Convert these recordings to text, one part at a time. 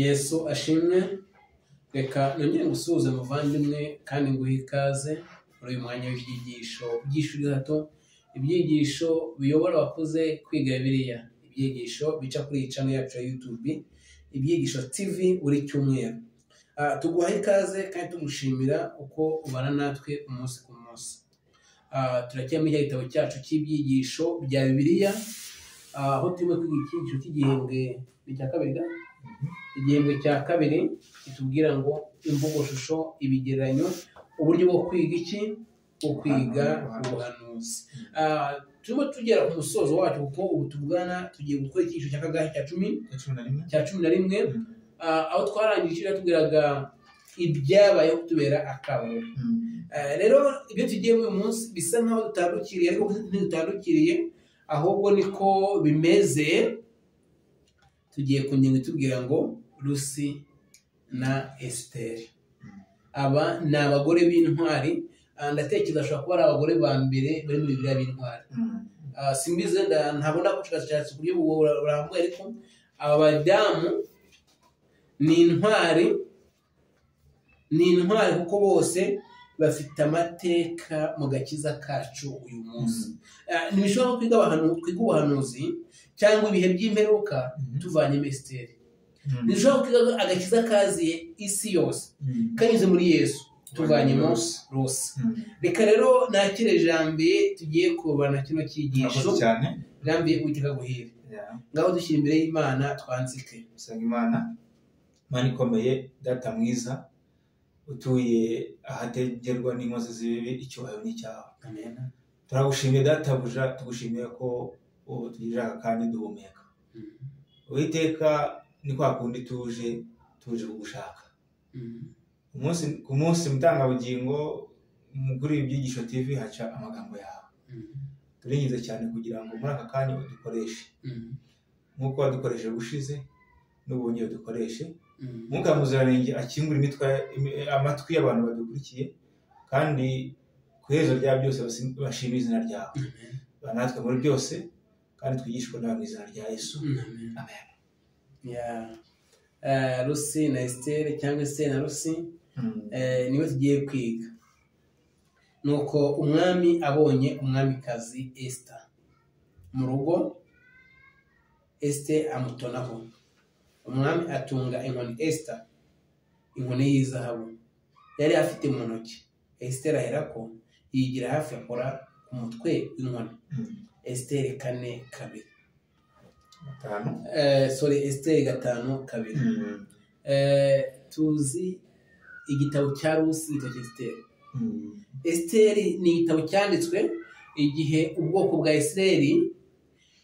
Yesu ashimwe. Reka nongere ngusuhuze muvandimwe kandi nguhe ikaze muri uyu mwanya w'ibyigisho by'ishuri hato, ibyigisho biyobora abakuze kwiga Bibiliya, ibyigisho bica kuri iyi channel yacu ya YouTube, ibyigisho TV buri cyumweru. Tuguha ikaze kandi tugushimira uko ubana natwe umunsi ku munsi. Turacyari mu gitabo cyacu cy'ibyigisho bya Bibiliya, aho turimo kwiga icyigisho cy'igihembwe cya kabiri. Igihembwe cya kabiri kitubwira ngo imvugo shusho, ibigereranyo, uburyo bwo kwiga iki, bwo kwiga ubuhanuzi. Turimo tugera ku musozo wacu kuko ubu tuvugana tugiye gukora icyigisho cya kagahe cya 11, aho twarangije tubwiraga ibyabayeho kutubera akabariro. Rero ibyo tugiye mu munsi bisa nkaho tutandukiriye, ariko ntitutandukiriye, ahubwo niko bimeze. Tugiye ku ngingo itubwira ngo Rusi na Esiteri. Aba ni abagore b'intwari, ndatekereza ashobora kuba ari abagore ba mbere bari muri Bibiliya b'intwari. Simbize ntabona ko ubushakashatsi ku buryo burambuye, ariko aba badamu ni intwari kuko bose bafite amateka mu gakiza kacu uyu munsi. Ntibishobora kwiga ubuhanuzi cyangwa ibihe by'imperuka tuvanye Esiteri. Ntibishobora kwiga agakiza kaziye isi yose kanyuze muri Yesu tuvanyemo Rusi. Reka rero nakire Jambiye tugiye kubana kino cyigisho. Jambiye Uwiteka guhire. Ngaho dushyira imbere y'Imana twansike. Usanga Imana ikomeye, data mwiza utuye ahategerwa n'inkozi z'ibibi, icyubahiro n'icyaha. Amen. Turagushimiye databuja, tugushimiye ko tugirira aka kanya duhumeka. Uwiteka ni kwa kundi tuje kugushaka. Ku munsi mutangabugingo kuri ibyigisho TV haca amagambo yawe. Turingize cyane kugira ngo muri aka kanya udukoreshe nk'uko wadukoresheje gushize n'ubonye udukoreshe. Mwuka Muziranenge akingura amatwi y'abantu badukurikiye, kandi ku iherezo rya byose bashima izina ryawe. Banatwe muri byose kandi twigishwa nawe mu izina rya Yesu. Amen. Rusi na Esiteri cyangwa se na Rusi niwe tugiye kwiga. Nuko umwami abonye umwamikazi Esita mu rugo, Esiteri amutonaho. Umwami atunga inkoni Esita, inkoni y'izahabu yari afite mu ntoki. Esiteri aherako yigira hafi, akora ku mutwe w'inkoni. Esiteri 4:2. Esiteri 5:2. Tuzi igitabo cya Rusi n'igitabo Esiteri. Esiteri ni igitabo cyanditswe igihe ubwoko bwa Isirayeli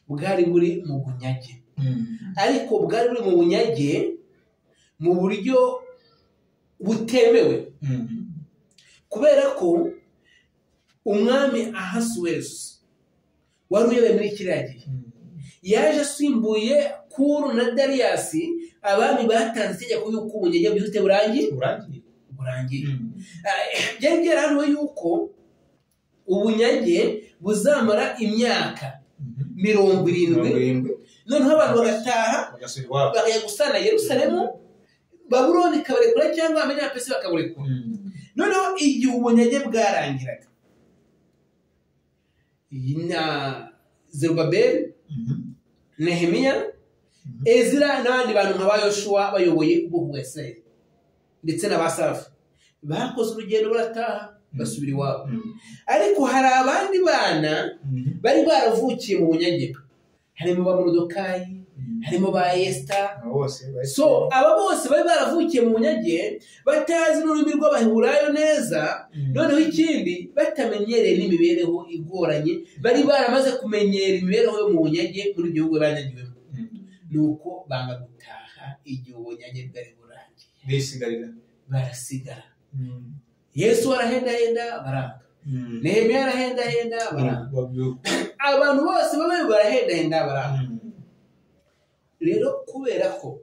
bwari buri mu bunyage, ariko bwari buri mu bunyage mu buryo butemewe, kubera ko umwami Ahasuwerusi wari uyoboye muri kiriya gihe yaje asimbuye Kuru na Dariyasi, abami batanze itegeko y'uko ubunyage bwihute burangiye. Byari byarahanuwe yuko ubunyage buzamara imyaka 70, noneho abantu bagataha bakajya gusana Yerusalemu, Babuloni ikabarekura cyangwa Abanyapesi bakaburekura. Noneho igihe ubunyage bwarangiraga, na Zerubabeli, Nehemiya, Ezra n'abandi bantu nka Yoshuwa bayoboye ubwoko bwa Isirayeli ndetse n'abasafi bakoze urugendo barataha basubira iwabo. Ariko hari abandi bana bari baravukiye mu bunyage, harimo ba Moridekayi, harimo ba Esita. So aba bose bari baravukiye mu bunyage batazi n'ururimi rw'Abaheburayo neza, noneho ikindi batamenyereye n'imibereho igoranye, bari baramaze kumenyera imibereho yo mu bunyage muri gihugu banyagiwemo. Nuko banga gutaha igihe ubunyage bwari burangiye, barasigara. Yesu arahendahenda baranga, Nehemiya arahendahenda baranga, abantu bose barahendahenda baranga. Rero kubera ko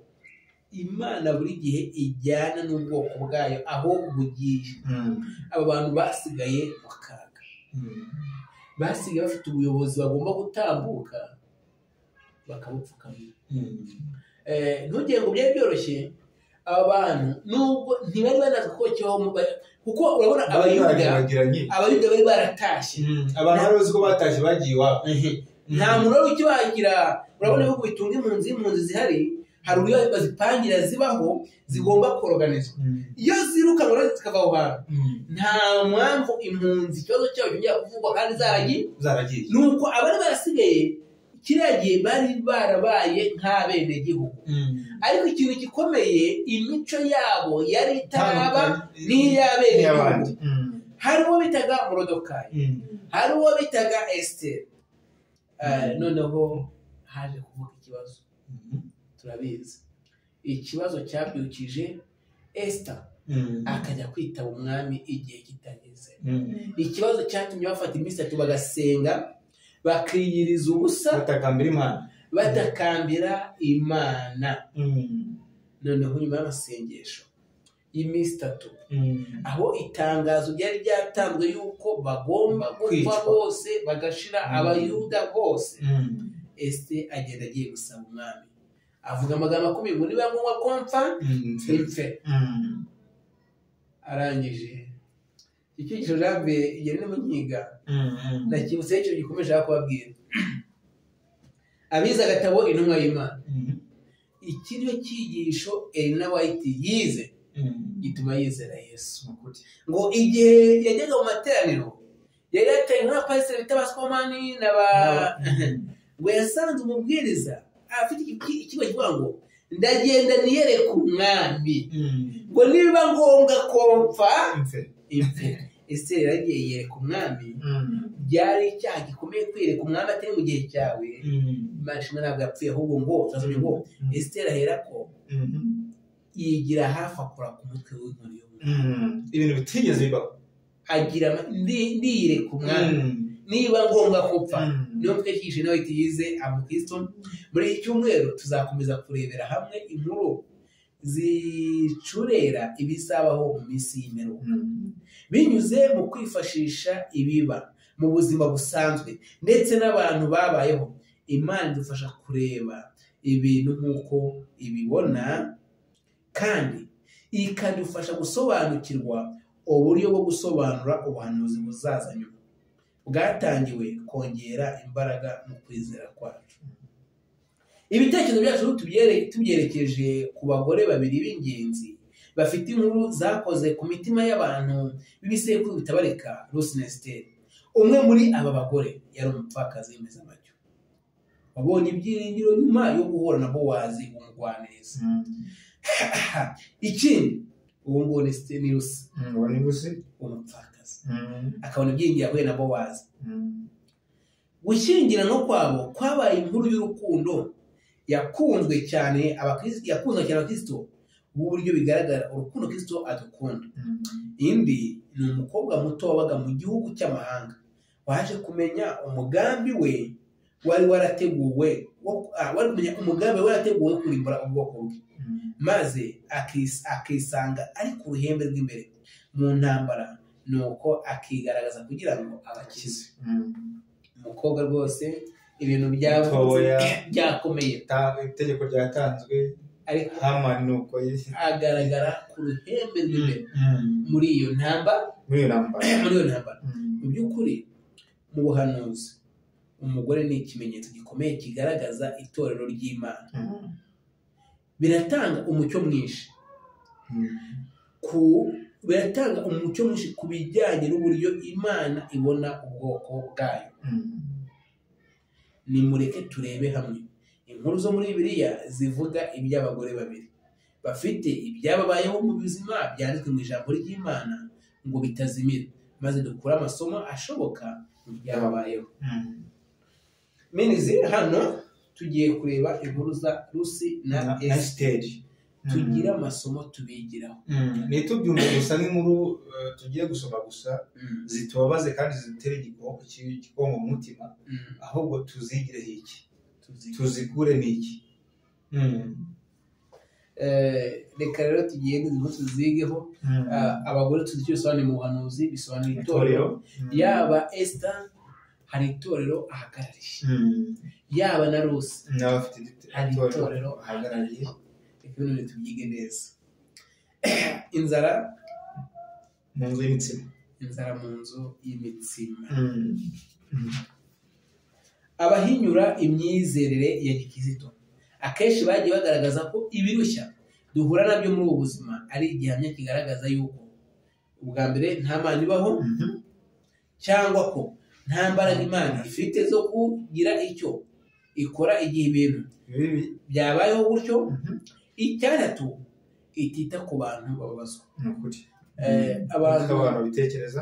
Imana buri gihe ijyana n'ubwoko bwayo aho bugiye, aba bantu basigaye mu kaga, basigaye bafite ubuyobozi bagomba gutambuka bakabupfukamira. ntugire ngo byari byoroshye abantu nubwo ntibari banazi ko kibaho kuko urabona abayuda bari baratashye abantu bari bazi ko batashye bagiye iwabo nta muntu wari ukibagira urabona ibihugu bitunga impunzi zihari hari uburyo bazipangira zibaho zigomba koroganizwa iyo zirukanwa zikava aho hantu nta mpamvu impunzi ikibazo cyabo cyongera kuvugwa kandi zaragiye nuko abari barasigaye kiriya gihe bari barabaye nk'abenegihugu ariko ikintu gikomeye imico yabo yari itaraba n'iy'abenegihugu hari uwo bitaga Morodekayi hari uwo bitaga Esiteri noneho haje kuvuga ikibazo turabizi ikibazo cyabyukije Esita akajya kwitaba umwami igihe kitageze ikibazo cyatumye bafata iminsi 3 bagasenga bakiyiriza ubusa batakambira Imana noneho nyuma y'amasengesho y'iminsi 3 aho itangazo ryari ryatanzwe yuko bagomba gupfa bose bagashira abayuda bose Esite agenda agiye gusaba umwami avuga amagambo akomeye ngo niba ngombwa ko mpfa mpfe arangije icyo Jabe yari mu nyiga nakibutse icyo gikomeje kubabwira abiza agatabo intumwa y'Imana iki niyo cyigisho Ellen White yize gituma yizera Yesu ngo igihe yajyaga mu materaniro yari yateye nka pastor bitabaskomani ngo yasanze umubwiriza afite ikigo kivuga ngo ndagenda niyereka umwami ngo niba ngombwa ko mpfa impfe ese yagiye yereka umwami byari icyaha gikomeye kwireka umwami atari mu gihe cyawe mashimwe ntabwo yapfuye ahubwo ngo tuzamenye ngo Esiteri aherako yigira hafi akora ku mutwe w'inkoni ibintu bitigeze bibaho agira ndiyereka umwami niba ngombwa kupfa niyo twekije nawe tiyize Abukristo muri iki cyumweru tuzakomeza kurebera hamwe inkuru zicurera ibisabaho mu minsi y'imperuka binyuze mu kwifashisha ibiba mu buzima busanzwe ndetse n'abantu babayeho Imana idufasha kureba ibintu nk'uko ibibona kandi ikadufasha gusobanukirwa uburyo bwo gusobanura ubuhanuzi buzaza nyuma bwatangiwe kongera imbaraga mu kwizera kwacu ibitekerezo byacu tubyerekeje ku bagore babiri b'ingenzi bafite inkuru zakoze ku mitima y'abantu b'ibisekuru bitabarika Rusi na Esiteri umwe muri aba bagore yari umupfakazi w'imeza amacyo wabonye ibyiringiro nyuma yo guhura na Bowazi umugwaneza ikindi uwo ngo ni Rusi umupfakazi akabona ibyiringiro yahuye na Bowazi gushyingirana kwabo kwabaye inkuru y'urukundo yakunzwe cyane abakristo uburyo bigaragara urukundo Kristo adukunda indi ni umukobwa muto wabaga mu gihugu cy'amahanga waje kumenya umugambi we wari warateguwe kurimbura ubwoko bwe maze akisanga ari ku ruhembe rw'imbere mu ntambara nuko akigaragaza kugira ngo abakize umukobwa rwose ibintu byakomeye itegeko ryatanzwe ariko Hamani nuko agaragara ku ruhembe rw'imbere muri iyo ntambara mu by'ukuri mu buhanuzi umugore ni ikimenyetso gikomeye kigaragaza itorero ry'Imana biratanga umucyo mwinshi ku bijyanye n'uburyo Imana ibona ubwoko bwayo nimureke turebe hamwe inkuru zo muri Bibiliya zivuga iby'abagore babiri bafite ibyababayeho mu buzima byanditswe mu ijambo ry'Imana ngo bitazimira maze dukura amasomo ashoboka mu byababayeho menizi hano tugiye kureba inkuru za Rusi na Esiteri tugira amasomo tubigiraho nitubyumva gusa nk'inkuru tugiye gusoma gusa zitubabaze kandi zitere igikongo mu mutima ahubwo tuzigire iki tuzikure n'iki reka rero tugende tuzigeho abagore tuzi icyo bisobanuye mu buhanuzi bisobanuye itorero yaba Esita hari itorero ahagarariye yaba na Rusi hari itorero ahagarariye. Reka bino tubyige neza. Inzara mu nzu y'imitsima. Inzara mu nzu y'imitsima. Abahinyura imyizerere ya gikizito akenshi bagiye bagaragaza ko ibirushya duhura nabyo muri ubu buzima ari igihamya kigaragaza yuko ubwa mbere nta Mana ibaho, cyangwa ko nta mbaraga Imana ifite zo kugira icyo ikora igihe ibintu byabayeho gutyo. Icyatatu, itita ku bantu bababazwa. Abantu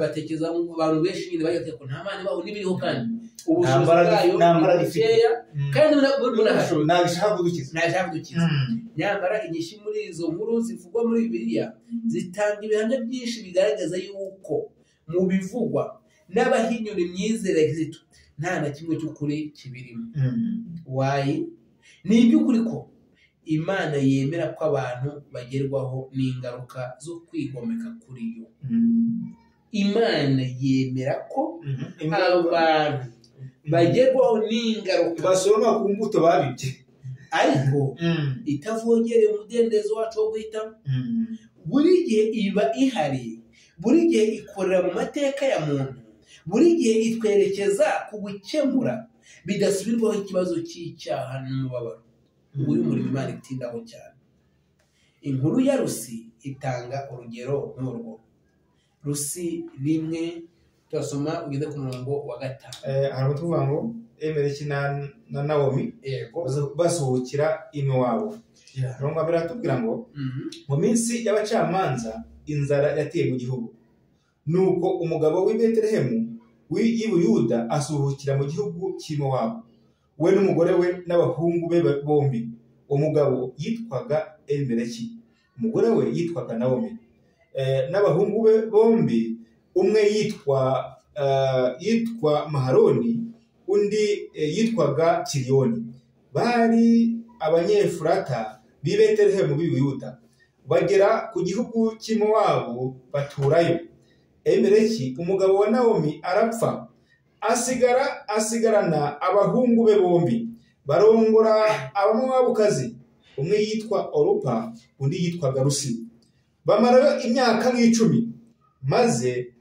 batekereza abantu benshi nyine bagiye ko nta Mana ibaho n'ibiriho kandi ubushobozi bwayo bukeya kandi ntabishaka kudukiza. Nyamara inyinshi muri izo nkuru zivugwa muri Bibiliya zitanga ibihamya byinshi bigaragaza yuko mu bivugwa n'abahinyura imyizerere ya Kristo nta na kimwe cy'ukuri kibirimo. Wayi ni iby'ukuri ko Imana yemera ko abantu bagerwaho n'ingaruka zo kwigomeka kuri yo. Imana yemera ko abantu bagerwaho n'ingaruka basoroma ku mbuto babibye, ariko itavogereye umudendezo wacu wo guhitamo. Buri gihe iba ihari, buri gihe ikorera mu mateka ya muntu, buri gihe itwerekeza ku gukemura bidasubirwaho ikibazo cy'icyaha n'umubabaro. Uyu murimo Imana itindaho cyane. Inkuru ya Rusi itanga urugero nk'urwo. Rusi 1 turasoma ugeze ku murongo wa 5. Hari tuvuga ngo Elimeleki na Nawomi basohokera i Mowabu. Murongo mbere atubwira ngo mu minsi y'abacamanza inzara yateye mu gihugu, nuko umugabo w'i Betelehemu w'i Buyuda asuhukira mu gihugu cy'i Mowabu, we n'umugore we n'abahungu be bombi. Umugabo yitwaga Elimeleki, umugore we yitwaga Nawomi, n'abahungu be bombi, umwe yitwa Mahaloni, undi yitwaga Kiriyoni. Bari abanyefurata b'i Betelehemu b'i Buyuda. Bagera ku gihugu cy'i Mowabu baturayo. Elimeleki umugabo wa Nawomi arapfa, asigarana abahungu be bombi. Barongora abamowabukazi, umwe yitwa Orupa, undi yitwaga Rusi. Bamarayo imyaka 10, maze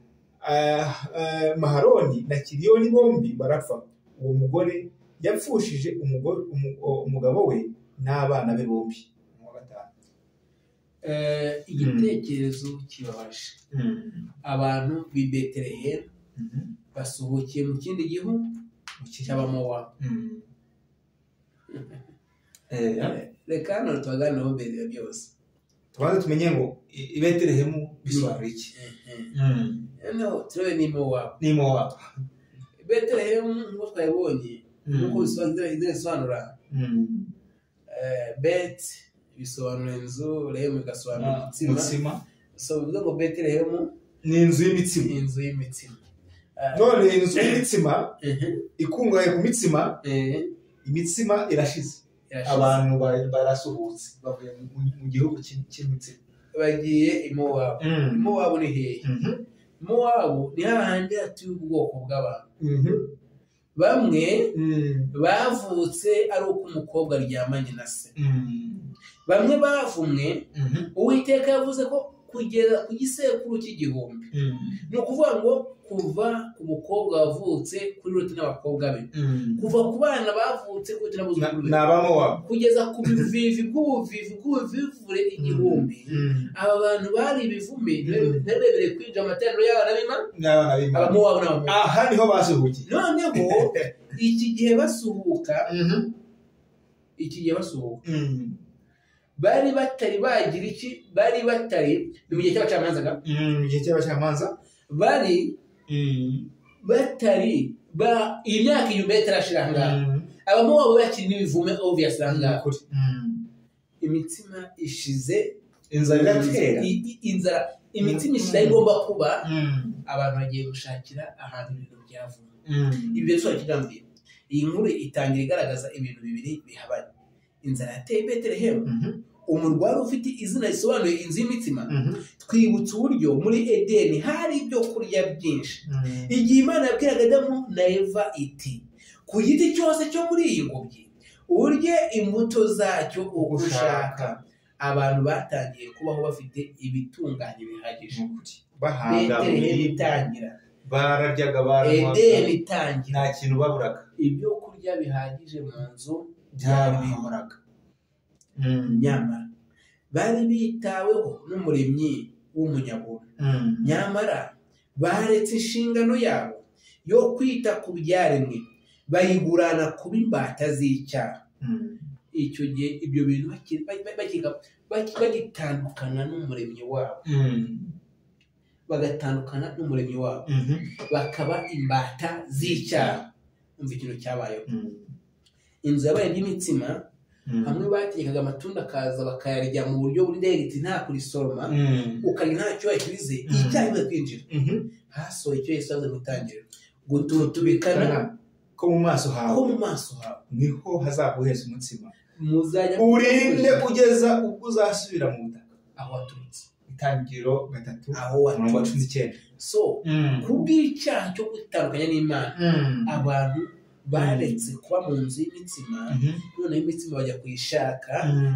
Mahaloni na Kiriyoni bombi barapfa. Uwo mugore yapfushije umugabo we n'abana be bombi. Igitekerezo kibabaje. Abantu b'i Betelehemu basuhukiye mu kindi gihugu cy'Abamowabu. Reka hano tubaganireho mbere ya byose. Tubanze tumenye ngo i Betelehemu bisobanura iki. No, turebe ni Mowabu. Ni Mowabu. Betelehemu ngo twayibonye nuko bisobanura Bet bisobanura inzu, Lehemu bigasobanura umutsima. So bivuga ngo Betelehemu ni inzu y'imitsima. Inzu y'imitsima. None inzu y'imitsima ikungahaye ku mitsima, imitsima irashize. Abantu barasuhutse bavuye mu gihugu cy'imitsima. Bagiye i Mowabu. Mowabu ni hehe? Mowabu ni hahandi hatuye ubwoko bw'abantu. Bamwe bavutse ari uko umukobwa aryamanye na se. Bamwe bavumwe, Uwiteka yavuze ko kugera ku gisekuru cy'igihumbi. Ni ukuvuga ngo kuva ku mukobwa wavutse kuri Loti n'abakobwa be, kuva ku bana bavutse kuri Loti n'abuzukuru be, kugeza ku bivivi bw'ubuvivure igihumbi. Aba bantu bari ibivume ntibemereye kwinjira mu materaniro y'abana Abamowabu n'Abamowabu. Aha niho basuhukiye. Noneho iki gihe basuhuka, bari batari bagira iki, bari batari mu gihe cy'abacamanza. Mu gihe cy'abacamanza bari batari imyaka 1000 itarashira ngaha. Abamowabu bakiri n'ibivume obvious ngaha. Imitsima ishize, inzara iratera. Inzara imitsima ishize igomba kuba abantu bagiye gushakira ahantu ibintu byavuye. Ibyo bisobanura kigambiye. Iyi nkuru itangira igaragaza ibintu bibiri bihabanye. Inzara yateye Betelehemu, umurwa wari ufite izina risobanuye inzu y'imitsima. Twibutse uburyo muri Edeni hari ibyo kurya byinshi. Igihe Imana yabwiraga Adamu na Eva iti ku giti cyose cyo muri iyi ngobyi urye imbuto zacyo uko ushaka, abantu batangiye kubaho bafite ibitunganye bihagije. Betelehemu itangira, bararyaga, baranywaga, Edeni itangira, nta kintu baburaga, ibyo kurya bihagije mu nzu byabihoraga. Nyamara bari bitaweho n'umuremyi w'umunyabuntu. Nyamara baretse inshingano yabo yo kwita ku byaremwe, bayigurana kuba imbata z'icyaha. Icyo gihe ibyo bintu bagitandukana n'umuremyi wabo, bagatandukana n'umuremyi wabo, bakaba imbata z'icyaha. Umva ikintu cyabayeho. Inzu yabaye y'imitsima, hamwe bategekaga amatunda akaza bakayarya mu buryo buri direct nta kurisoroma, ukarya ntacyo wakibize, icyaha kimaze kwinjira. Hasohoye icyo Yesu yavuze mu itangiriro, gututubikana ko mu maso hawe niho hazaguheza umutsima, urinde kugeza ubwo uzasubira mu butaka aho waturutse. Itangiriro 3 aho waturutse. So kubw'icyaha cyo gutandukanya n'Imana, abantu baretse kuba mu nzu y'imitsima, noneho imitsima bajya kuyishaka,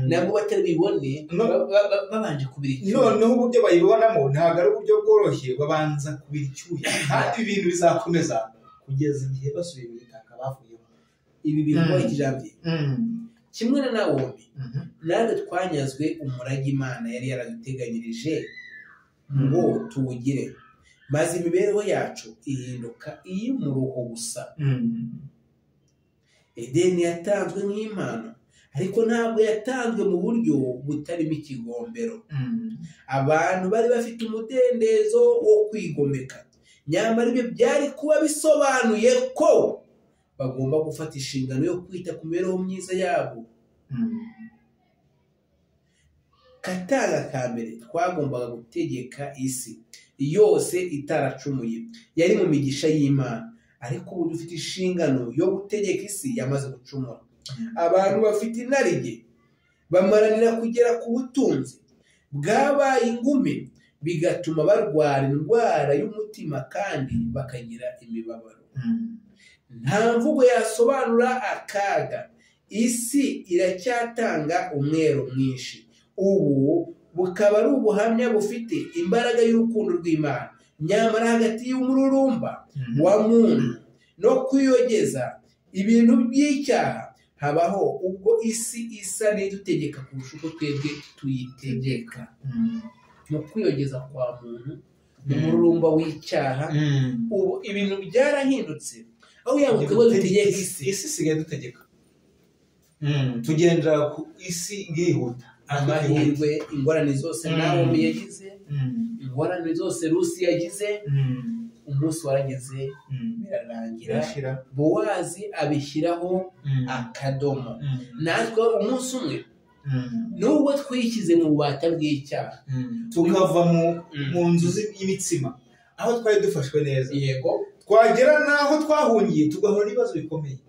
nabwo batari bibone babanje kubira icyuya. Noneho uburyo bayibonamo ntabwo ari uburyo bworoshye, babanza kubira icyuya, kandi ibintu bizakomeza kugeza igihe basubiye mu butaka bavuyeho. Ibi bivuga ikijambo kimwe na Nawomi, natwe twanyazwe umurage Imana yari yaraduteganyirije ngo tuwugire, maze imibereho yacu ihinduka iy'umuruho gusa. Edeni yatanzwe nk'impano, ariko ntabwo yatanzwe mu buryo butarimo ikigombero. Abantu bari bafite umudendezo wo kwigomeka, nyamara ibyo byari kuba bisobanuye ko bagomba gufata inshingano yo kwita ku mibereho myiza yabo. Kataga ka mbere twagombaga gutegeka isi yose itaracumuye, yari mu migisha y'Imana, ariko ubu dufite inshingano yo gutegeka isi yamaze gucumura. Abantu bafite inarijye, bamaranira kugera ku butunzi, bwabaye ingume, bigatuma barwara indwara y'umutima kandi bakagira imibabaro. Nta mvugo yasobanura akaga. Isi iracyatanga umwero mwinshi. Ubu bukaba ari ubuhamya bufite imbaraga y'urukundo rw'Imana. Nyamara hagati y'umururumba wa muntu no kwiyogeza ibintu by'icyaha, habaho ubwo isi isa n'idutegeka kurusha uko twebwe tuyitegeka. Mu kwiyogeza kwa muntu, mu mururumba w'icyaha, ubu ibintu byarahindutse, aho yabuke bo dutegeka isi isigaye dutegeka. Tugendera ku isi irihuta. Amahirwe, ingorane zose Nawomi yagize, ingorane zose Rusi yagize, umunsi warageze birarangira. Bowazi abishyiraho akadomo. Natwe umunsi umwe, nubwo twishyize mu bubata bw'icyaha, tukava mu nzu y'imitsima aho twari dufashwe neza, yego, twagera n'aho twahungiye tugahura n'ibibazo bikomeye,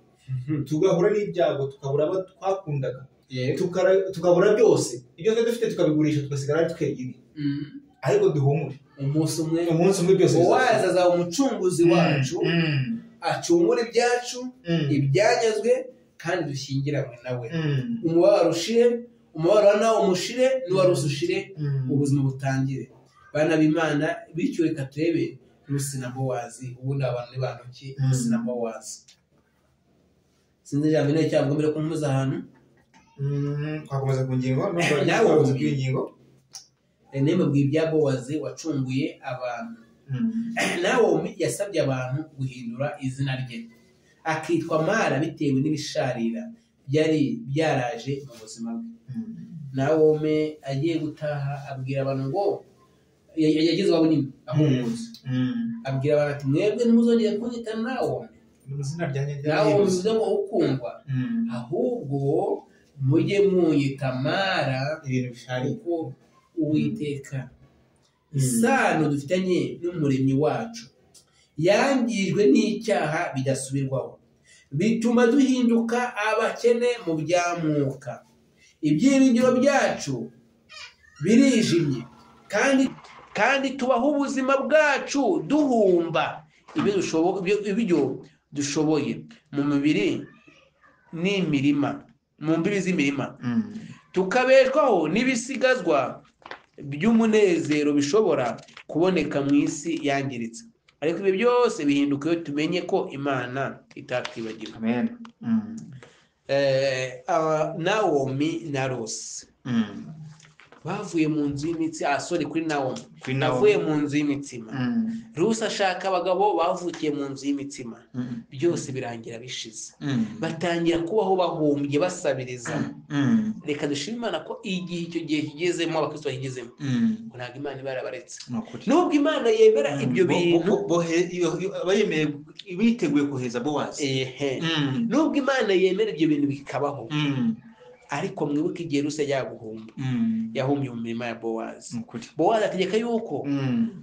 tugahura n'ibyago, tukabura abo twakundaga, tukabura byose, ibyo twari dufite tukabigurisha, tugasigara twenyine. Ariko duhumure, umunsi umwe byose Bowazi azaba umucunguzi wacu, acungura ibyacu, ibyanyazwe, kandi dushyingiranywe nawe. Umubabaro ushire, umubabaro wa Nawomi ushire, n'uwa Rusi ushire, ubuzima butangire. Bana b'Imana, bityo reka turebe Rusi na Bowazi. Ubundi abantu ni bantu ki? Rusi na Bowazi. Sinzi ijambo ine cyangwa mbere ko mpuza ahantu. Twakomeza ku ngingo, Nemwe bya Bowazi wacunguye abantu. Nawomi yasabye abantu guhindura izina rye, akitwa Mara bitewe n'ibisharira byari byaraje mu buzima bwe. Nawomi agiye gutaha abwira abantu ngo yagize wabo nyine ahumuze. Abwira abantu ati mwebwe ntimuzongere kunyita Nawomi, Nawomi bivuze ngo ukundwa, ahubwo mujye munyita Mara, ibintu bisharira, kuko Uwiteka isano dufitanye n'umuremyi wacu yangijwe n'icyaha bidasubirwaho, bituma duhinduka abakene mu by'amwuka. ibyiringiro byacu birijimye kandi tubaho ubuzima bwacu duhumba ibyo dushoboye mu mibiri n'imirima mu mbibi z'imirima tukabeshwaho n'ibisigazwa by'umunezero bishobora kuboneka mu isi yangiritse ariko ibi byose bihinduka iyo tumenye ko Imana itatwibagiwe. Amen. Nawomi na Rusi bavuye mu nzu y'imitsi kuri Nawomi bavuye mu nzu y'imitsima. Rusi ashaka abagabo bavukiye mu nzu y'imitsima. Byose birangira bishize, batangira kubaho bahumbye basabiriza. Reka dushime Imana ko igihe icyo gihe kigezemo abakristo bagezemo ntabwo Imana ibarabaretse, nubwo Imana yemera ibyo bintu bayemeye biteguye koheza Bowazi. Nubwo Imana yemera ibyo bintu bikabaho, ariko mwibuke igihe Rusi yajyaga guhumba yahumbye mu mirima ya Bowazi. Bowazi ategeka yuko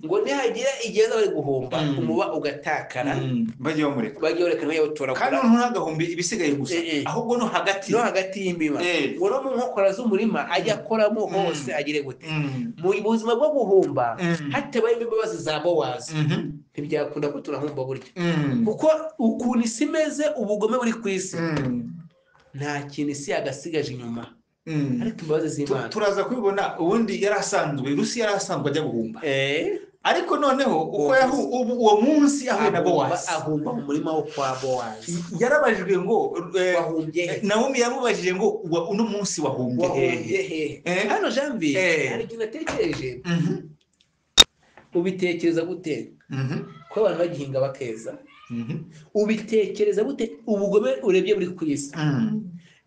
ngo nihagira igihe bari guhumba umuba ugatakara bajye bamureka ntiyawutoragura kandi ntagahumbe ibisigaye gusa ahubwo no hagati y'imbiba ngo no mu nkokora z'umurima ajya akoramo hose agire gute. Mu buzima bwo guhumba hatabaye imbabazi za Bowazi ntibyakunda ko turahumba burya, kuko ukuntu isi imeze ubugome buri ku isi nta kintu isi yagasigaje inyuma, ariko imbabazi z'Imana turaza kubibona. Ubundi Rusi yari asanzwe ajya guhumba, ariko noneho uko uwo munsi ahuye na Bowazi ahumba mu murima wo kwa Bowazi. Yarabajijwe ngo wahumbye Nawomi yamubajije ngo uno munsi wahumbye hehe. Hano Janvier hari ikintu natekereje. Ubitekereza gute ko abantu bagihinga bakeza? Ubitekereza gute ubugome urebye buri ku isi?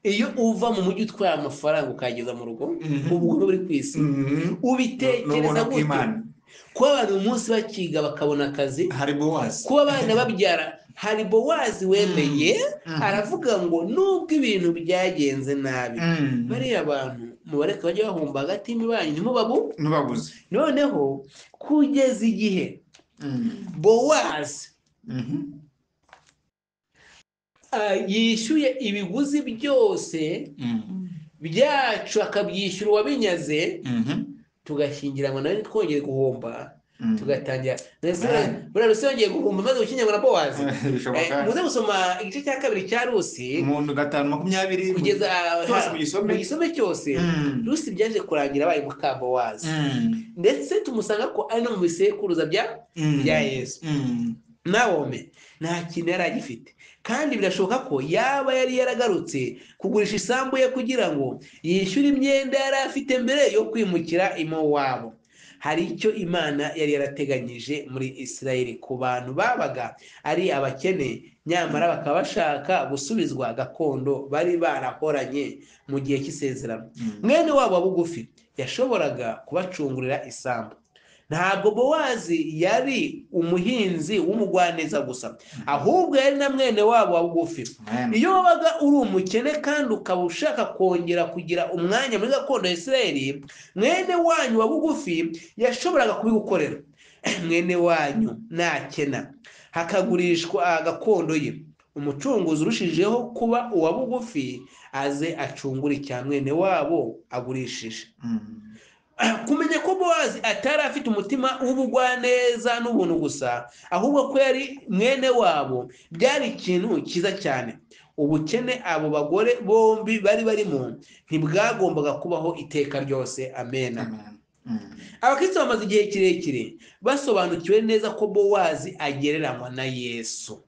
Iyo uva mu mujyi utwaye amafaranga ukageza mu rugo ubugome buri ku isi. Ubitekereza gute ko abantu umunsi bakiga bakabona akazi? Hari Bowazi. Kuba abana babyara hari Bowazi wemeye aravuga ngo nubwo ibintu byagenze nabi bariya abantu mubareke bajye bahumba hagati y'imibanyi ntimubabuze. Noneho kugeza igihe Bowazi yishyuye ibiguzi byose byacu akabyishyura uwabinyaze, tugashyingiranwa nawe twongeye guhomba tugatangira. Buriya Rusi yongeye guhumba maze gushyingirwa na Bowazi. Muze gusoma igice cya 2 cya Rusi umuntu 5:20 kugeza mu gisome cyose. Rusi byaje kurangira abaye muka Bowazi, ndetse tumusanga ko ari no mu bisekuruza bya Yesu. Nawomi nta kintu yari agifite, kandi birashoboka ko yaba yari yaragarutse kugurisha isambu ye kugira ngo yishyure imyenda yari afite mbere yo kwimukira iwabo. Hari icyo Imana yari yarateganyije muri Isirayeli ku bantu babaga ari abakene, nyamara bakaba bashaka gusubizwa gakondo bari barahoranye mu gihe cy'isezerano. Mwene wabo bugufi yashoboraga kubacungurira isambu. Ntabwo Bowazi yari umuhinzi w'umugwaneza gusa, ahubwo yari na mwene wabo wa bugufi. Iyo wabaga uri umukene kandi ukaba ushaka kongera kugira umwanya muri gakondo ya Isirayeli, mwene wanyu wa bugufi yashoboraga kubigukorera. Mwene wanyu nakena hakagurishwa gakondo ye, umucunguzi urushijeho kuba uwa bugufi aze acungura icya mwene wabo agurishije. Kumenya ko Bowazi atari afite umutima w'ubugwaneza n'ubuntu gusa, ahubwo ko yari mwene wabo, byari ikintu cyiza cyane. Ubukene abo bagore bombi bari barimo ntibwagombaga kubaho iteka ryose. Amen. Abakristo bamaze igihe kirekire basobanukiwe neza ko Bowazi agereranywa na Yesu.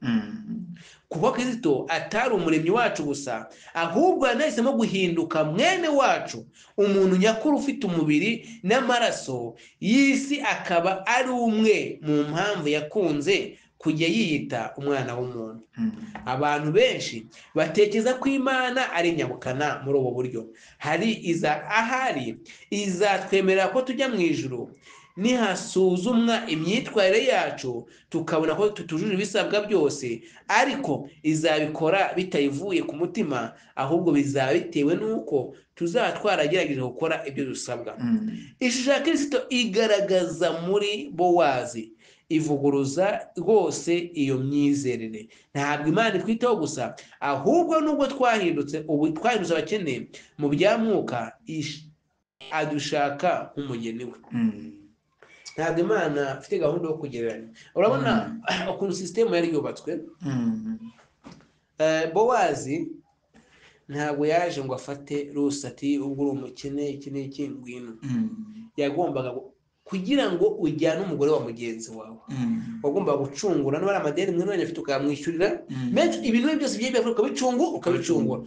Kuba Kristo atari umuremyi wacu gusa, ahubwo yanahisemo guhinduka mwene wacu, umuntu nyakuri ufite umubiri n'amaraso y'isi, akaba ari umwe mu mpamvu yakunze kujya yiyita umwana w'umuntu. Abantu benshi batekereza ko Imana ari nyabukana muri ubu buryo. Ahari izatwemerera ko tujya mu ijuru nihasuzumwa imyitwarire yacu tukabona ko tutujuje ibisabwa byose, ariko izabikora bitayivuye ku mutima, ahubwo bizaba bitewe n'uko tuzaba twaragerageje gukora ibyo dusabwa. Ishusho ya Kristo igaragaza muri Bowazi ivuguruza rwose iyo myizerere. Ntabwo Imana itwitaho gusa, ahubwo nubwo twahindutse abakene mu bya mwuka, adushaka nk'umugeni we. Ntabwo Imana ifite gahunda yo kugereranya. Urabona ukuntu sisitemu yari yubatswe. Bowazi ntabwo yaje ngo afate Rusi ati ubwo uri umukene iki n'iki ngwino. Yagombaga kugira ngo ujyane umugore wa mugenzi wawe, wagombaga gucungura n'abari amadeni mwe none afite ukamwishyurira, ibintu byose byiye ukabicungura,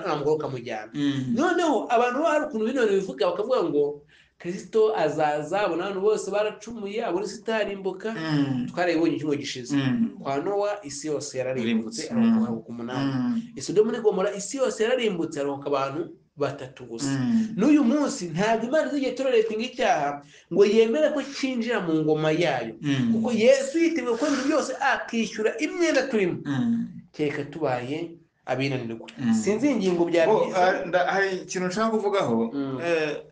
nta mugore ukamujyana. Noneho abantu hari ukuntu bino bivuga bakavuga ngo Kristo azaza, abona abantu bose baracumuye, abo isi itarimbuka. Twarabibonye icyumwe gishize kwa Nowa, isi yose yararimbutse arokoka 8. Sodomu na Gomora isi yose yararimbutse arokoka abantu 3 gusa. N'uyu munsi ntabwo Imana izigiye tolerate icyaha ngo yemere ko cinjira mu ngoma yayo, kuko Yesu yiteguye ko ibintu byose akishyura imyenda turimo, keka tubaye abinanirwa. Sinzi ingingo byari hari ikintu nshaka kuvugaho.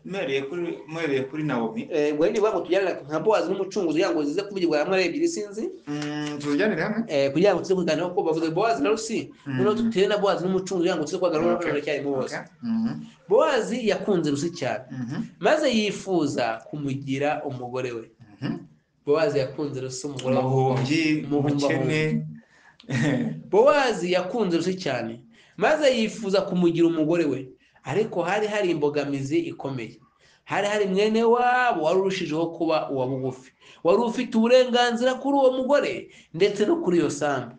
Mwereye kuri Naomi, ngo ni babo tujyana nka Bowazi n'umucunguzi yango zize kuvugirwa hamwe ebyiri. Sinzi tujyanire hamwe kugira ngo tuze kuganira ko bavuze Bowazi na Rusi, noneho tutere na Bowazi n'umucunguzi yango tuze kuganira no cyari mu bose. Bowazi yakunze Rusi cyane, maze yifuza kumugira umugore we. Bowazi yakunze Rusi umugore w'umuhomyi. Bowazi yakunze Rusi cyane, maze yifuza kumugira umugore we, ariko hari imbogamizi ikomeye. Hari mwene wabo wari urushijeho kuba uwa bugufi, wari ufite uburenganzira kuri uwo mugore ndetse no kuri iyo sambu.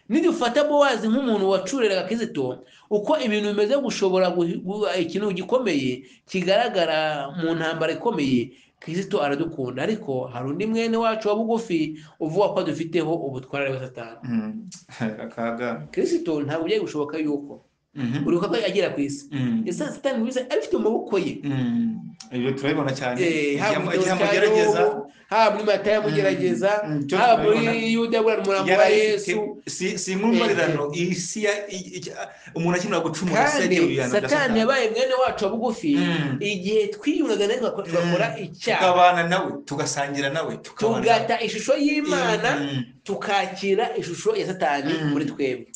Nidufata Bowazi nk'umuntu wacureraga Kristo, uko ibintu bimeze gushobora ikintu gikomeye kigaragara mu ntambara ikomeye, Kristo aradukunda. Ariko hari undi mwene wacu wa bugufi uvuga ko dufiteho ubutware bwa Satani. Akaga Kristo ntabwo byaje gushoboka yuko uruka ko agera ku isi. Ese Satani bize abifite mu maboko ye. Ibyo turabibona cyane. Yamugerageza, haba muri Matayo yamugerageza, haba muri Yuda bwa umurambo wa Yesu. Si nkumbarirano isi umuntu akimara gucumura Satani yabaye mwene wacu wa bugufi igihe twiyungaga nawe twakora icyaha, tukabana nawe, tugasangira nawe, tugata ishusho y'Imana, tukakira ishusho ya Satani muri twebwe.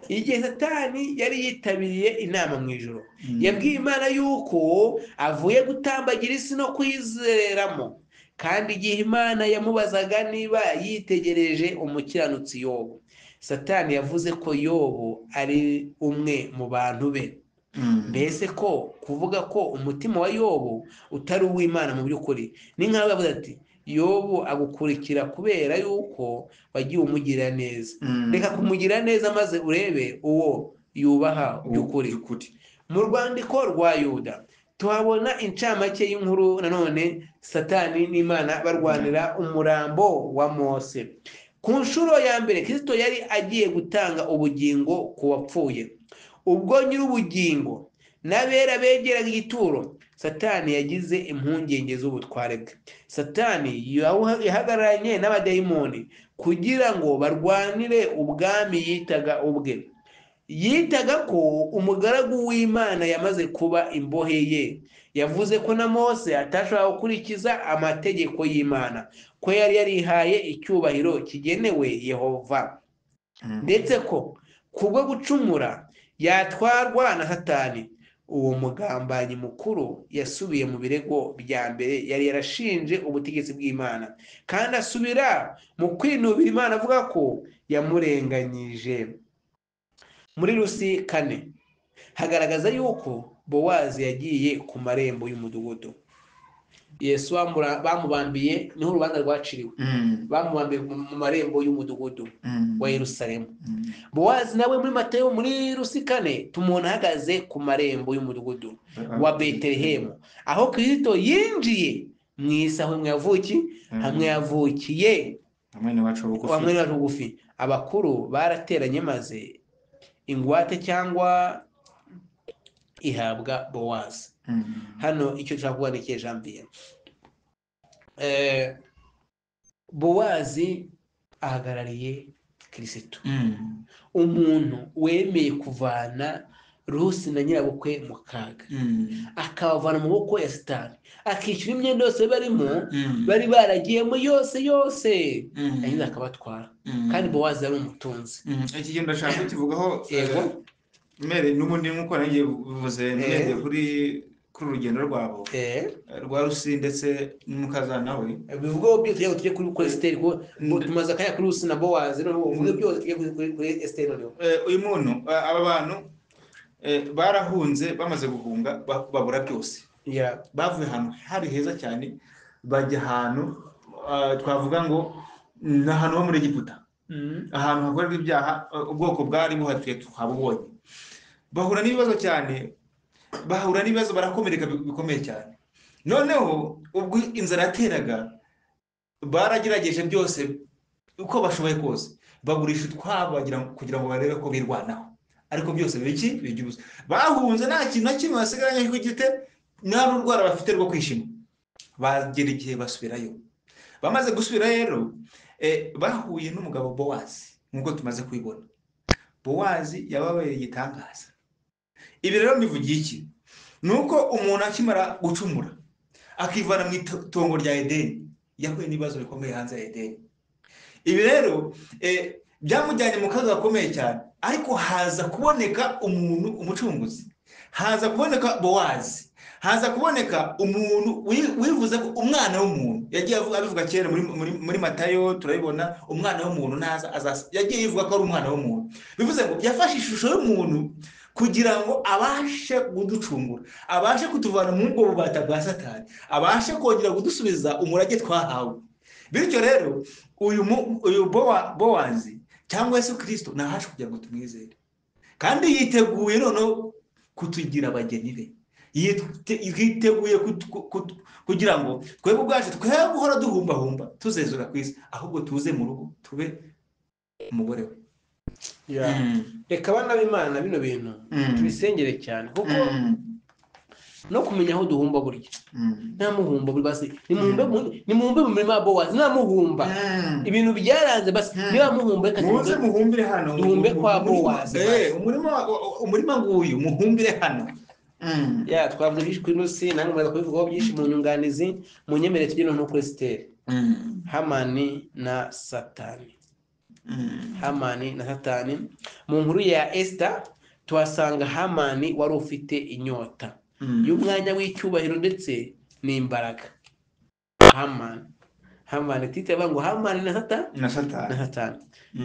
Igihe Satani yari yitabiriye inama mu ijoro, yabwiye Imana yuko avuye gutambagira isi no kwizereramo, kandi igihe Imana yamubazaga niba yitegereje umukiranutsi Yobu, Satani yavuze ko Yobu ari umwe mu bantu be. Mbese ko kuvuga ko umutima wa Yobu utari uw'Imana mu by'ukuri, ni nkaho yavuze ati Yobu agukurikira kubera yuko wagiye umugirira neza. Reka kumugira neza maze urebe uwo yubaha by'ukuri. Mu rwandiko rwa Yuda tuhabona incamake y'inkuru nanone Satani n'Imana barwanira umurambo wa Mose. Ku nshuro ya mbere Kristo yari agiye gutanga ubugingo ku wapfuye. Ubwo nyir'ubugingo n'abera begeraga igituro, Satani yagize impungenge z'ubutware bwe. Satani yahagararanye n'abadayimoni kugira ngo barwanire ubwami yitaga ubwe. Yitaga ko umugaragu w'Imana yamaze kuba imbohe ye. Yavuze ko na Mose atashobora gukurikiza amategeko y'Imana, ko yari yarihaye icyubahiro kigenewe Yehova, ndetse ko kubwo gucumura yatwarwa na Satani. Uwo mugambanyi mukuru yasubiye mu birego bya mbere yari yarashinje ubutegetsi bw'Imana, kandi asubira mu kwinubira Imana avuga ko yamurenganyije. Muri Rusi 4 hagaragaza yuko Bowazi yagiye ku marembo y'umudugudu. Yesu bamubambiye, niho urubanza rwaciriwe. Bamubambiye mu marembo y'umudugudu wa Yerusalemu. Bowazi nawe muri Matayo muri Rusi 4 tumubona ahagaze ku marembo y'umudugudu wa Betelehemu, aho Kristo yinjiye mu isaho hamwe yavukiye hamwe n'abacu bugufi. Abakuru barateranye maze ingwate cyangwa ihabwa Bowazi. Hano icyo nshaka kuvuga ni Janvier. Bowazi ahagarariye Kristo, umuntu wemeye kuvana Rusi na nyirabukwe mu kaga, akabavana mu maboko ya Satani, akishyura imyenda yose barimo bari baragiyemo yose yagize akabatwara. Kandi Bowazi yari umutunzi. Iki kintu ndashaka kukivugaho mere n'ubundi nk'uko nagiye bivuze mwende kuri urugendo rwabo rwa Rusi ndetse n'umukazana we. Bivuga byo tujye kuri Esiteri ko tumaze akanya kuri Rusi na Bowazi, no uvuge byose tujye kuri Esiteri. Uyu muntu aba bantu barahunze, bamaze guhunga babura byose. Bavuye ahantu hari heza cyane bajya ahantu twavuga ngo n'ahantu ho muri Egiputa, ahantu hakorerwa ibyaha ubwoko bwari buhatuye twabubonye. Bahura n'ibibazo cyane, barakomereka bikomeye cyane. Noneho ubwo inzara yateraga baragerageje byose uko bashoboye kose, bagurisha utwabo kugira ngo barebe ko birwanaho, ariko byose bijya ubusa. Bahunze nta kintu na kimwe basigaranye ko gite, nta n'urwara bafite rwo kwishima. Bagera igihe basubirayo. Bamaze gusubira rero bahuye n'umugabo Bowazi, nk'uko tumaze kwibona. Bowazi yababaye igitangaza. Ibi rero bivugiye iki? Nuko umuntu akimara gucumura akivana mu itongo rya Edeni, yahuye n'ibibazo bikomeye hanze ya Edeni. Ibi rero byamujyanye mu kaga gakomeye cyane, ariko haza kuboneka umuntu, umucunguzi. Haza kuboneka Bowazi, haza kuboneka umuntu wivuze ko umwana w'umuntu. Yagiye abivuga kera muri Matayo turabibona, umwana w'umuntu naza yagiye yivuga ko ari umwana w'umuntu. Bivuze ngo yafashe ishusho y'umuntu kugira ngo abashe kuducungura, abashe kutuvana mu ngo bubata bwa Satani, abashe kongera kudusubiza umurage twahawe. Bityo rero uyu Bowazi cyangwa Yesu Kristo nahaje kugira ngo tumwizere, kandi yiteguye noneho kutugira abageni be. Yiteguye kugira ngo twebwe ubwacu twe guhora duhumbahumba tuzezura ku isi, ahubwo tuze mu rugo tube umugore we. Reka abana b'Imana bino bintu tubisengere cyane, kuko no kumenya aho duhumba burya nta muhumba buri basi ni muhumbe mu mirima ya Bowazi, nta muhumba. Ibintu byaranze basi niba muhumba reka muze muhumbire hano, duhumbe kwa Bowazi. umurima nguyu muhumbire hano. Twavuze byinshi kuri Rusi, nange muraza kubivugaho byinshi mu nyunganizi. Munyemere tujye no kuri Esiteri. Hamani na Satani. Hamani na Satani. Mu nkuru ya Esther tuhasanga Hamani wari ufite inyota y'umwanya w'icyubahiro ndetse n'imbaraga. Hamani tite bango Hamani na Satani.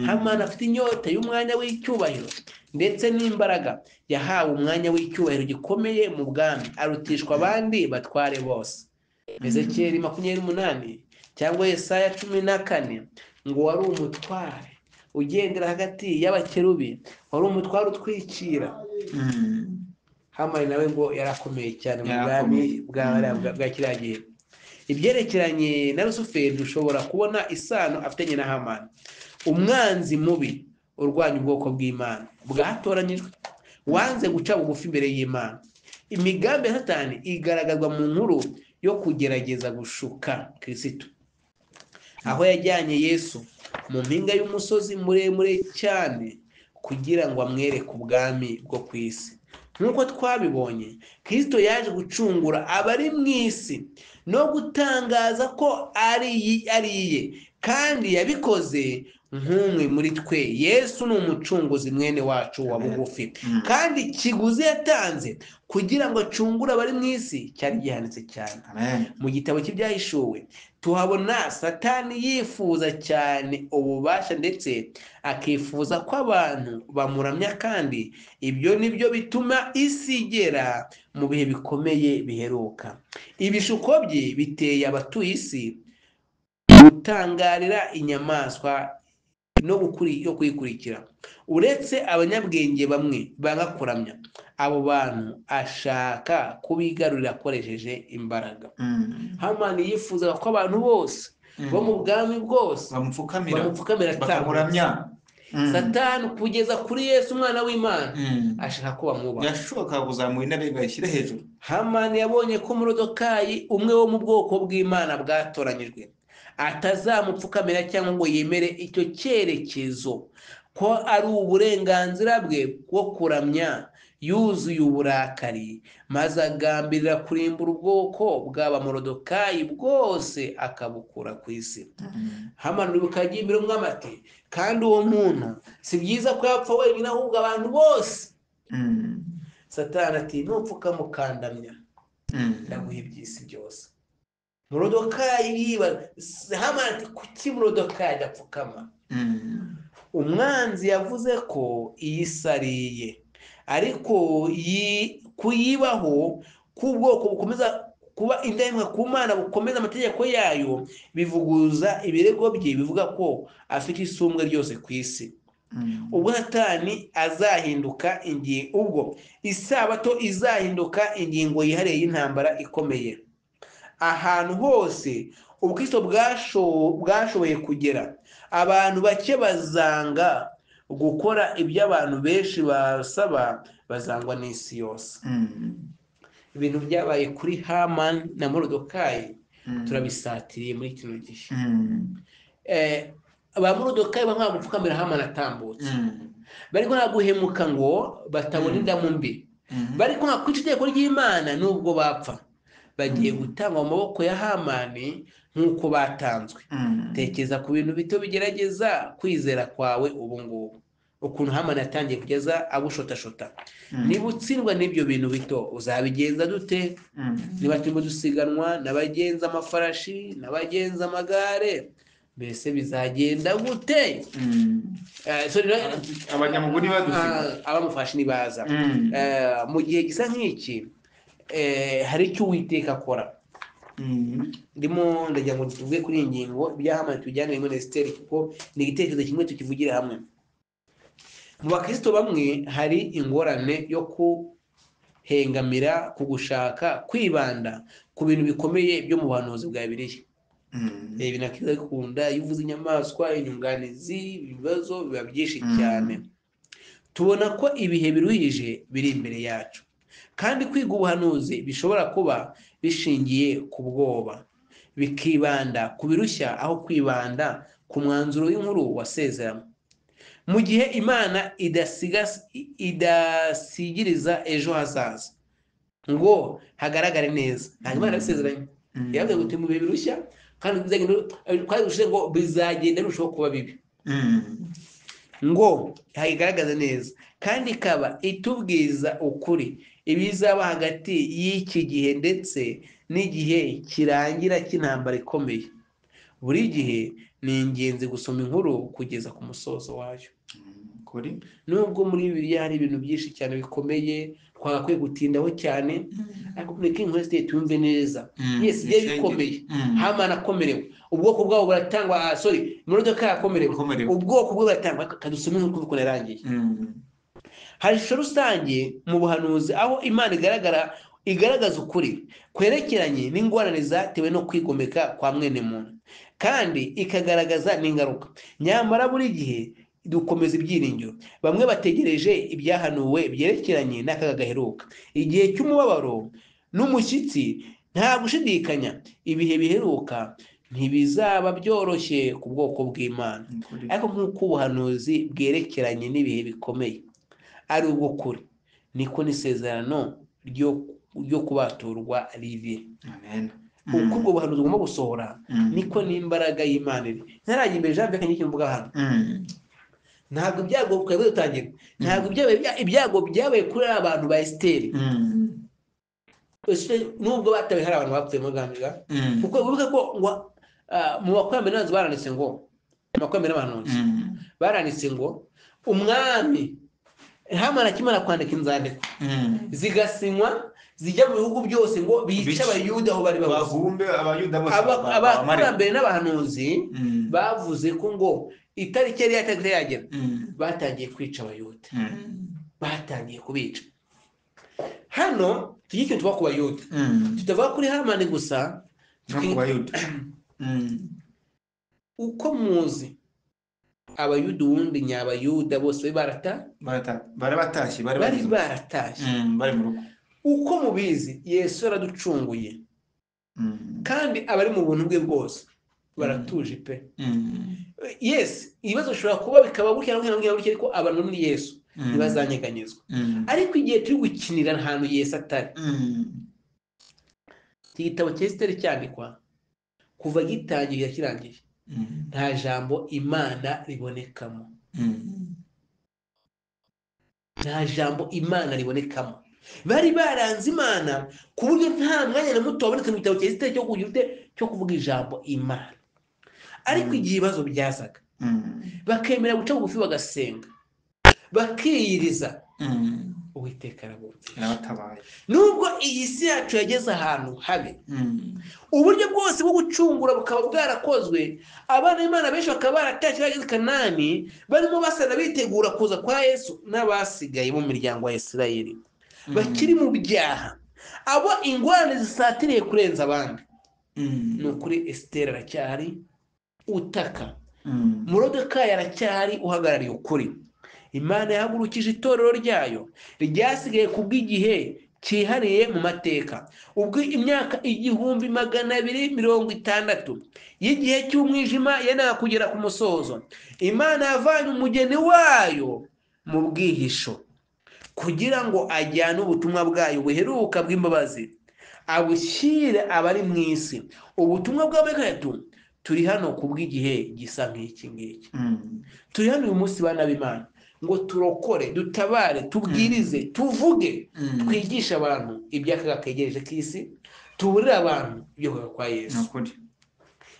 Hamani afite inyota y'umwanya w'icyubahiro ndetse n'imbaraga. Yahawe umwanya w'icyubahiro gikomeye mu bwami, arutishwa abandi batware bose. Ezekiyeli 28 cyangwa Yesaya 14 ngo wari umutware ugendera hagati y'abakerubi, wari umutware utwikira. Hamani nawe ngo yarakomeye cyane mu bwami bwa kiriya gihe. Ibyerekeranye na Rusuferi dushobora kubona isano afitanye na Hamani. Umwanzi mubi urwanya ubwoko bw'Imana bwatoranyijwe, wanze guca bugufi imbere y'Imana. Imigambi ya Satani igaragazwa mu nkuru yo kugerageza gushuka Kristo, aho yajyanye Yesu mu mpinga y'umusozi muremure cyane kugira ngo amwereke ubwami bwo ku isi. Nk'uko twabibonye, Kristo yaje gucungura abari mu isi no gutangaza ko ari iye, kandi yabikoze nk'umwe muri twe. Yesu ni umucunguzi mwene wacu wa bugufi, kandi ikiguzi yatanze kugira ngo acungure abari mu isi cyari gihanitse cyane. Mu gitabo cy'ibyahishuwe tuhabona Satani yifuza cyane ububasha ndetse akifuza ko abantu bamuramya, kandi ibyo nibyo bituma isi igera mu bihe bikomeye biheruka. Ibishuko bye biteye abatuye isi gutangarira inyamaswa no kuyikurikira. Uretse abanyabwenge bamwe banga kuramya, abo bantu ashaka kubigarurira akoresheje imbaraga. Hamani yifuzaga ko abantu bose bo mu bwami bwose bamupfukamira bakamuramya. Satani kugeza kuri Yesu umwana w'Imana ashaka ko bamwubaha, yashoboka kuzamura intebe bayishyire hejuru. Hamani yabonye ko Moridekayi umwe wo mu bwoko bw'Imana bwatoranyijwe atazamupfukamira cyangwa ngo yemere icyo cyerekezo ko ari uburenganzira bwe bwo kuramya yuzuye uburakari, maze agambirira kurimbura ubwoko bw'Abamorodekayi bwose akabukura ku isi. Hamani bukajya imbere y'umwami ati, kandi uwo muntu si byiza ko yapfa wenyine, ahubwo abantu bose. Satani ati, nupfa ukamukandamya ndaguha iby'isi byose. Morodekayi yibaza, Hamani ati, kuki Morodekayi adapfukama? Umwanzi yavuze ko iyisariye, ariko kuyibaho k'ubwoko bukomeza kuba indahemuka ku Mana, bukomeza amategeko yayo, bivuguza ibirego bye, bivuga ko afite isumbwe ryose ku isi. Ubwo Satani azahinduka ubwo isabato izahinduka ingingo yihariye y'intambara ikomeye. Ahantu hose ubukristo bwashoboye kugera, abantu bake bazanga gukora ibyo abantu benshi basaba, bazangwa n'isi yose. Ibintu byabaye kuri Hamani na Morodekayi turabisatiriye muri kino gihe. Ba Morodekayi bamwe gupfukamira Hamani atambutse, bariko naguhemuka ngo batabona indamu mbi, bariko nakwica itegeko ry'Imana nubwo bapfa. Bagiye gutangwa mu maboko ya Hamani nk'uko batanzwe. Tekereza ku bintu bito bigerageza kwizera kwawe ubu ngubu, ukuntu Hamani yatangiye kugeza agushotashota. Niba utsindwa n'ibyo bintu bito, uzabigenza dute? Niba turimo dusiganwa n'abagenza amafarashi n'abagenza amagare, mbese bizagenda gute? Abanyamuguni badusiga, abamufashe nibaza. Mu gihe gisa nk'iki, hari icyo Uwiteka akora. Ndimo ndagira ngo tuvuge kuri iyi ngingo ibya Hamani tujyane muri Esiteri, kuko ni igitekerezo kimwe tukivugire hamwe. Mu bakristo bamwe hari ingorane yo kuhengamira, kugushaka kwibanda ku bintu bikomeye byo mu buhanuzi bwa Bibiliya. Ibi nakiza gukunda, iyo uvuze inyamaswa, inyunganizi, ibibazo biba byinshi cyane. Tubona ko ibihe biruhije biri imbere yacu, kandi kwiga ubuhanuzi bishobora kuba bishingiye ku bwoba, bikibanda ku birushya aho kwibanda ku mwanzuro w'inkuru wasezerano. Mu gihe Imana idasigiriza ejo hazaza ngo hagaragare neza, nta Imana yasezeranye. Yavuze ngo mu bihe birushya kandi ngo bizagenda birushaho kuba bibi, ngo hagaragaze neza, kandi ikaba itubwiza ukuri ibizaba hagati y'iki gihe ndetse n'igihe kirangira cy'intambara ikomeye. Buri gihe ni ingenzi gusoma inkuru kugeza ku musozo wayo. Nubwo muri Bibiliya hari ibintu byinshi cyane bikomeye twagakwiye gutindaho cyane, ariko mureke inkuru tumve neza. Yes, byari bikomeye. Hamani akomerewe, ubwoko bwabo buratangwa, Morodekayi akomerewe, ubwoko bwe buratangwa. Kadusome inkuru kuko narangiye. Hari ishusho rusange mu buhanuzi aho Imana igaragaza ukuri kwerekeranye n'ingorane zatewe no kwigomeka kwa mwene muntu, kandi ikagaragaza n'ingaruka. Nyamara buri gihe dukomeza ibyiringiro. Bamwe bategereje ibyahanuwe byerekeranye n'akaga gaheruka, igihe cy'umubabaro n'umushyitsi. Nta gushidikanya ibihe biheruka ntibizaba byoroshye ku bwoko bw'Imana, ariko nk'uko ubuhanuzi bwerekeranye n'ibihe bikomeye ari ubwo kuri, niko n'isezerano ryo kubaturwa riri. Uko ubwo buhanuzi bugomba gusohora, niko n'imbaraga y'Imana iri. Ntarajya imbere Jean Pierre Kanyiki mvuga hano, ntabwo ibyago twebwe dutangira, ntabwo ibyago byabaye kuri abantu ba Esiteri, nubwo batawe hari abantu bapfuye mu Gambia, kuko bivuga ko mu bakwambere n'abantu baranditse ngo, abakwambere n'abahanuzi baranditse ngo umwami Hamani akimara kwandika inzandiko zigasinywa zijya mu bihugu byose ngo bice Abayuda aho bari bahumbe Abayuda bose. Abakurambere n'abahanuzi bavuze ko ngo itariki yari yagera batangiye kwica Abayuda, batangiye kubica. Hano tugiye ikintu tuva ku Bayuda, tutavuga kuri Hamani gusa, uko muzi Abayuda ubundi nyabayuda bose bari baratashye bari mu rugo. Uko mubizi Yesu araducunguye, kandi abari mu buntu bwe bwose baratuje pe. Yes, ibibazo bishobora kuba bikaba gutya no gutya, ariko abantu ni Yesu ntibazanyeganyezwa. Ariko igihe turi gukinira ahantu Yesu atari, igitabo cya Esiteri cyandikwa kuva gitangiye kirangiye nta jambo Imana ribonekamo, nta jambo Imana ribonekamo. Bari baranze Imana ku buryo nta mwanya na muto wabonetse mu gitabo cya Esiteri cyo kugira cyo kuvuga ijambo Imana. Ariko igihe ibibazo byazaga bakemera guca bugufi bagasenga bakiyiriza, Uwiteka arabatabaye. Nubwo iyi si yacu yageze ahantu habi, uburyo bwose bwo gucungura bukaba bwarakozwe, abana b'Imana benshi bakaba baratashye bageze i Kanani barimo basana bitegura kuza kwa Yesu, n'abasigaye mu miryango ya Isirayeli bakiri mu byaha, abo ingorane zisatiriye kurenza abandi. Ni ukuri Esiteri aracyari utaka, Moridekayi aracyari uhagarariye ukuri. Imana yahagurukije itorero ryayo ryasigaye kubw'igihe cyihariye mu mateka, ubwo imyaka 1260 y'igihe cy'umwijima yendaga kugera ku musozo. Imana yavanye umugeni wayo mu bwihisho kugira ngo ajyane ubutumwa bwayo buheruka bw'imbabazi abushyire abari mu isi. Ubutumwa bw'abakristo turi hano kubw'igihe gisa nk'iki ngiki. Turi hano uyu munsi bana b'Imana ngo turokore, dutabare, tubwirize, tuvuge, twigisha abantu iby'akaga kegereje k'isi, tuburire abantu ibyo kwa Yesu.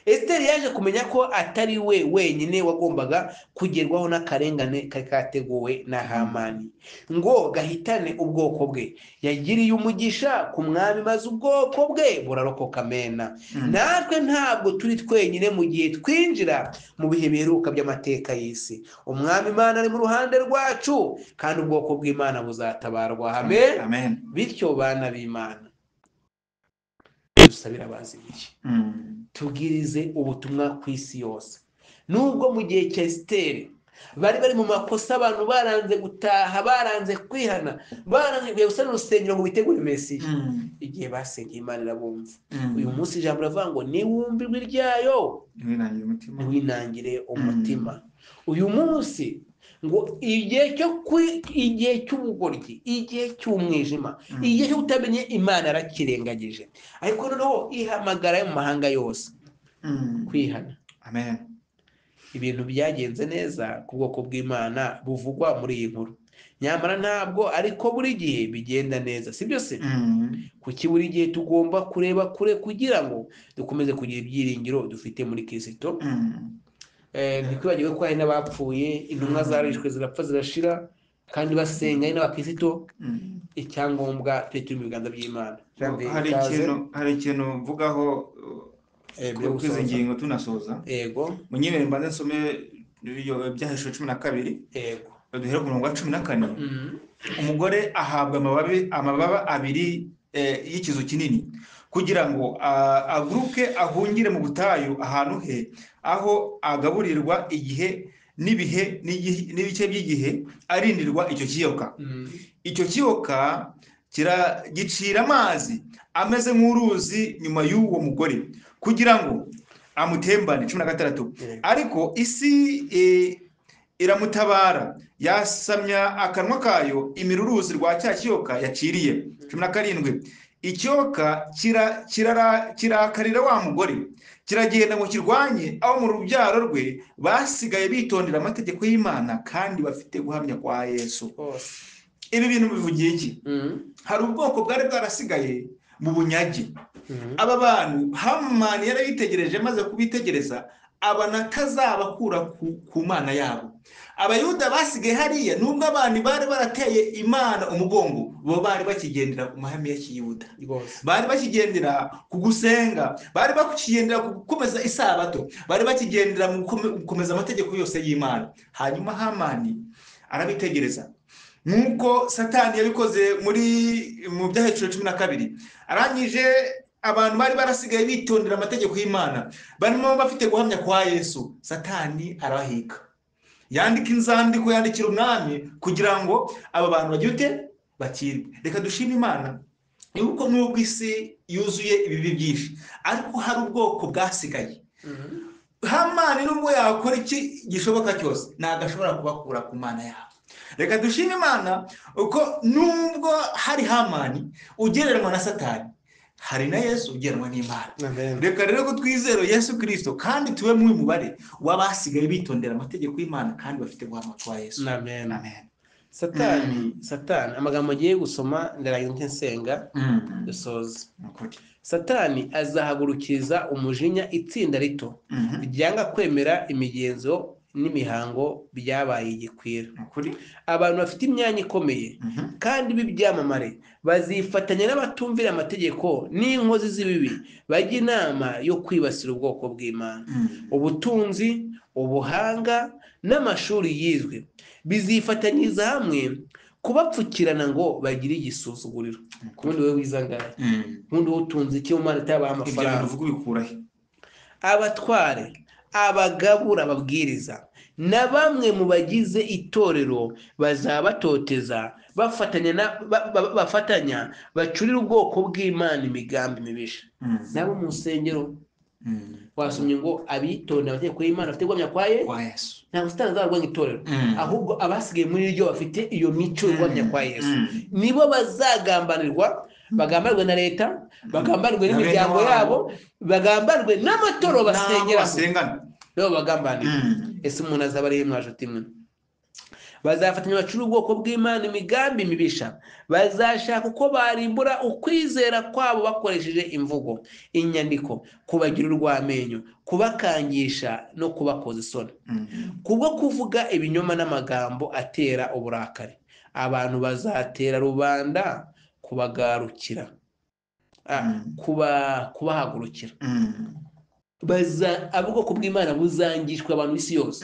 Esiteri yaje kumenya ko atari we wenyine wagombaga kugerwaho n'akarengane kateguwe na Hamani ngo gahitane ubwoko bwe. Yagiriye umugisha ku mwami maze ubwoko bwe burarokoka. Amena. Natwe ntabwo turi twenyine mu gihe twinjira mu bihe biheruka by'amateka y'isi. Umwami Imana ari mu ruhande rwacu kandi ubwoko bw'Imana buzatabarwa. Amen. Amen. Bityo bana b'Imana dusabira abazibiye, tubwirize ubutumwa ku isi yose. Nubwo mu gihe cya Esiteri bari mu makosa, abantu baranze gutaha, baranze kwihana, baranze gusana urusengero ngo bitegure Mesiya, igihe basengeye Imana irabumva. Uyu munsi ijambo ravuga ngo niwumva ijwi ryayo ntiwinangire umutima. Uyu munsi ngo igihe cy'ubugoryi, igihe cy'umwijima, igihe cyo utamenye Imana yarakirengagije, ariko noneho ihamagara mu mahanga yose kwihana. Amen. Ibintu byagenze neza ku bwoko bw'Imana buvugwa muri iyi nkuru, nyamara ntabwo ariko buri gihe bigenda neza, sibyo se? Kuki buri gihe tugomba kureba kure kugira ngo dukomeze kugira ibyiringiro dufite muri Kristo. Ntikwibagirwe ko hari n'abapfuye, intumwa zarishwe zirapfa zirashira, kandi basenga ari n'abakristo. Icyangombwa turi mu biganza by'Imana. Hari ikintu mvugaho kuri izi ngingo tunasoza. Yego. Munyemere mbanze nsome Ibyahishwe 12. Yego. Duhere ku murongo wa 14. Umugore ahabwa amababa 2 y'ikizu kinini kugira ngo aguruke ahungire mu butayu ahantu he, aho agaburirwa igihe n'ibihe n'ibice by'igihe arindirwa icyo kiyoka. Icyo kiyoka gicira amazi ameze nk'uruzi nyuma y'uwo mugore kugira ngo amutembane. 16. Ariko isi iramutabara, yasamya akanwa kayo imiruruzi rwa cya kiyoka yaciriye. 17. Ikiyoka kirakarira wa mugore, kiragenda ngo kirwanye abo mu rubyaro rwe basigaye bitondera amategeko y'Imana kandi bafite guhamya kwa Yesu. Ibi bintu bivugiye iki? Hari ubwoko bwari bwarasigaye mu bunyage. Aba bantu Hamani yarabitegereje, maze kubitegereza abana tazabakura ku Mana yabo. Abayuda basigaye hariya, nubwo abantu bari barateye Imana umugongo, bo bari bakigendera ku mahame ya Kiyuda, bari bakigendera ku gusenga, bari bakigendera ku gukomeza isabato, bari bakigendera mu gukomeza amategeko yose y'Imana. Hanyuma Hamani arabitegereza nkuko Satani yabikoze mu Byahishwe 12. Arangije abantu bari barasigaye bitondera amategeko y'Imana, barimo bafite guhamya kwa Yesu. Satani arahiga, yandika inzandiko, yandikira umwami kugira ngo aba bantu bagite bakirwe. Reka dushime Imana yuko nubwo isi yuzuye ibibi byinshi, ariko hari ubwoko bwasigaye. Hamani nubwo yakora iki gishoboka cyose, nagashobora kubakura ku Mana yabo. reka dushime Imana uko nubwo hari Hamani ugereranywa na Satani, hari na Yesu ugereranywa n'Imana. Reka rero ko twizere Yesu Kristo kandi tube mu mubare w'abasigaye bitondera amategeko y'Imana kandi bafite guhamwa kwa Yesu. Amen. Satani amagambo agiye gusoma ndaragiye nsenga dusoza. Satani azahagurukiriza umujinya itsinda rito ryanga kwemera imigenzo n'imihango byabaye igikwira. Abantu bafite imyanya ikomeye kandi b'ibyamamare bazifatanya n'abatumvira amategeko n'inkozi z'ibibi bajya inama yo kwibasira ubwoko bw'Imana. Ubutunzi, ubuhanga n'amashuri yizwe bizifatanyiriza hamwe kubapfukirana ngo bagire igisuzuguriro. Kundi we wizangaye, kundi utunze iki Imana itabaha amafaranga uvuga ubikurahe. Abatware, abagabura, ababwiriza na bamwe mu bagize itorero bazabatoteza bafatanya bacurira ubwoko bw'Imana imigambi mibisha. Nabo mu nsengero wasomye ngo abitonda amategeko y'Imana bafite guhamya kwa Yesu. Ntabwo Satani azarwanya itorero, ahubwo abasigaye muri ryo bafite iyo mico yo guhamya kwa Yesu nibo bazagambanirwa, bagambanirwe na leta, bagambanirwe n'imiryango yabo, bagambanirwe n'amatoro basengera nibo bagambanirwa. Ese umuntu azaba ari mwajuti mwe? Bazafatanya bacura ubwoko bw'Imana imigambi mibisha, bazashaka uko barimbura ukwizera kwabo bakoresheje imvugo, inyandiko, kubagira urwamenyo, kubakangisha no kubakoza isoni. Kubwo kuvuga ibinyoma n'amagambo atera uburakari, abantu bazatera rubanda kubagarukira, kubahagurukira. Ubwoko bw'Imana buzangishwa abantu b'isi yose.